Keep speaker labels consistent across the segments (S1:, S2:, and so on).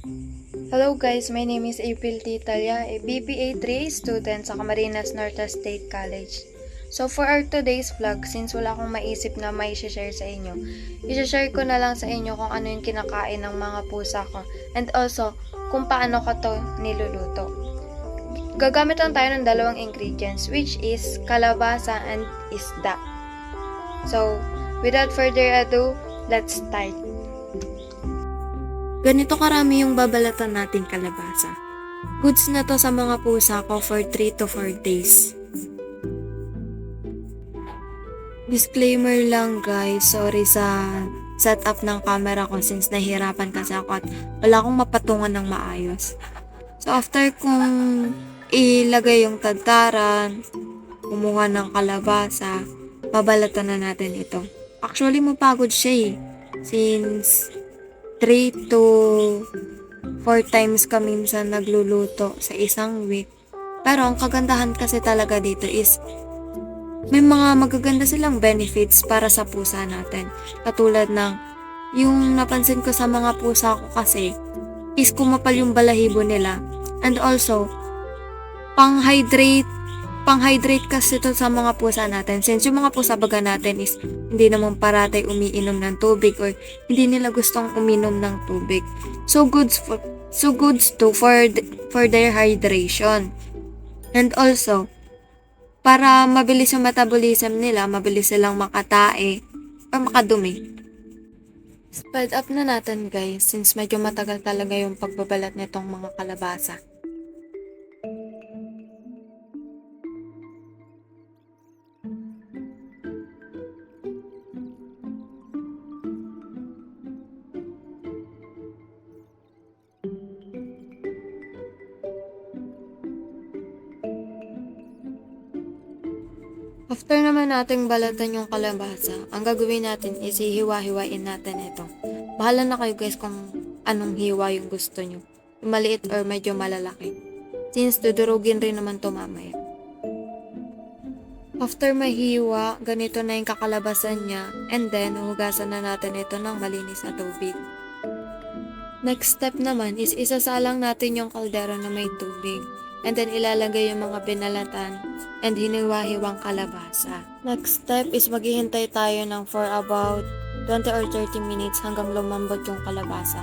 S1: Hello guys, my name is April Titalia, a BPA 3A student sa Camarines Norte State College. So for our today's vlog, since wala akong maisip na may share sa inyo, i-share ko na lang sa inyo kung ano yung kinakain ng mga pusa ko and also kung paano ko to niluluto. Gagamit lang tayo ng dalawang ingredients which is kalabasa and isda. So without further ado, let's start.
S2: Ganito karami yung babalatan nating kalabasa. Goods na to sa mga pusa ko for 3 to 4 days. Disclaimer lang guys, sorry sa setup ng camera ko since nahihirapan kasi ako at wala akong mapatungan ng maayos. So after kong ilagay yung tadtaran, kumuha ng kalabasa, babalatan na natin ito. Actually mapagod siya since 3 to 4 times kami minsan nagluluto sa isang week. Pero ang kagandahan kasi talaga dito is may mga magaganda silang benefits para sa pusa natin. Katulad ng yung napansin ko sa mga pusa ko kasi is kumapal yung balahibo nila. And also, pang-hydrate kasi ito sa mga pusa natin. Since yung mga pusa baga natin is hindi naman parate umiinom ng tubig or hindi nila gustong uminom ng tubig. So goods to for their hydration. And also, para mabilis yung metabolism nila, mabilis silang makatae or makadumi. Speed up na natin guys since medyo matagal talaga yung pagbabalat nitong mga kalabasa. After naman nating balatan yung kalabasa, ang gagawin natin is hiwa-hiwain natin ito. Bahala na kayo guys kung anong hiwa yung gusto nyo. Yung maliit or medyo malalaki. Since dudurugin rin naman to mamaya. After mahiwa, ganito na yung kakalabasan niya. And then, hugasan na natin ito ng malinis na tubig. Next step naman is isasalang natin yung kaldero na may tubig. And then ilalagay yung mga binalatan and hiniwa-hiwang kalabasa. Next step is maghihintay tayo ng for about 20 or 30 minutes hanggang lumambot yung kalabasa.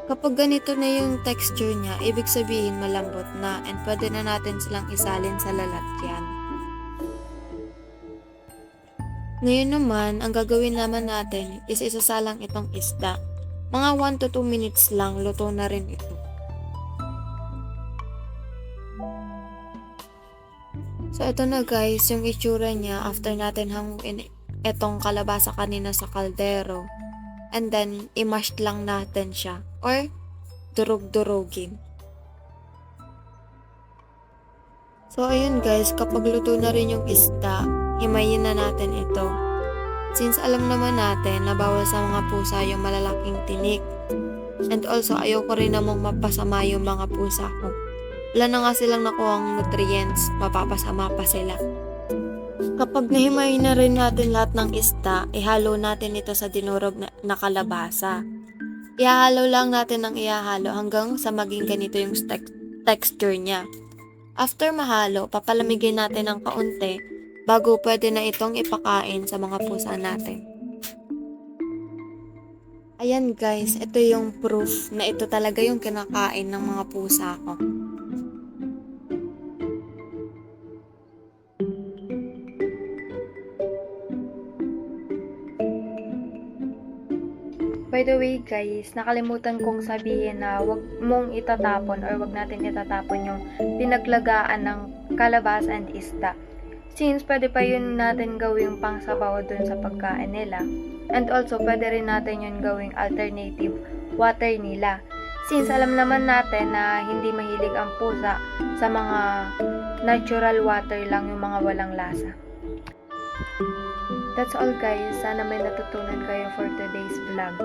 S2: Kapag ganito na yung texture niya, ibig sabihin malambot na and pwede na natin silang isalin sa lalagyan. Ngayon naman, ang gagawin naman natin is isasalang itong isda. Mga 1 to 2 minutes lang, luto na rin ito. So, ito na guys, yung itsura niya after natin hanguin itong kalabasa kanina sa kaldero. And then, i-mash lang natin siya. Or, durug-durugin. So, ayun guys, kapag luto na rin yung isda, himayin na natin ito. Since alam naman natin na bawal sa mga pusa yung malalaking tinik. And also, ayoko rin namang mapasama yung mga pusa ko. Wala na nga silang nakuhang nutrients, mapapasama pa sila. Kapag nahimayin na rin natin lahat ng isda, ihalo natin ito sa dinurog na kalabasa. Ihalo lang natin ng ihalo hanggang sa maging ganito yung texture niya. After mahalo, papalamigin natin ng kaunti bago pwede na itong ipakain sa mga pusa natin. Ayan guys, ito yung proof na ito talaga yung kinakain ng mga pusa ko.
S1: By the way guys, nakalimutan kong sabihin na wag mong itatapon or wag natin itatapon yung pinaglagaan ng kalabasa and isda. Since pwede pa yun natin gawing pangsabaw dun sa pagkain nila. And also pwede rin natin yun gawing alternative water nila. Since alam naman natin na hindi mahilig ang pusa sa mga natural water lang, yung mga walang lasa. That's all guys. Sana may natutunan kayo for today's vlog.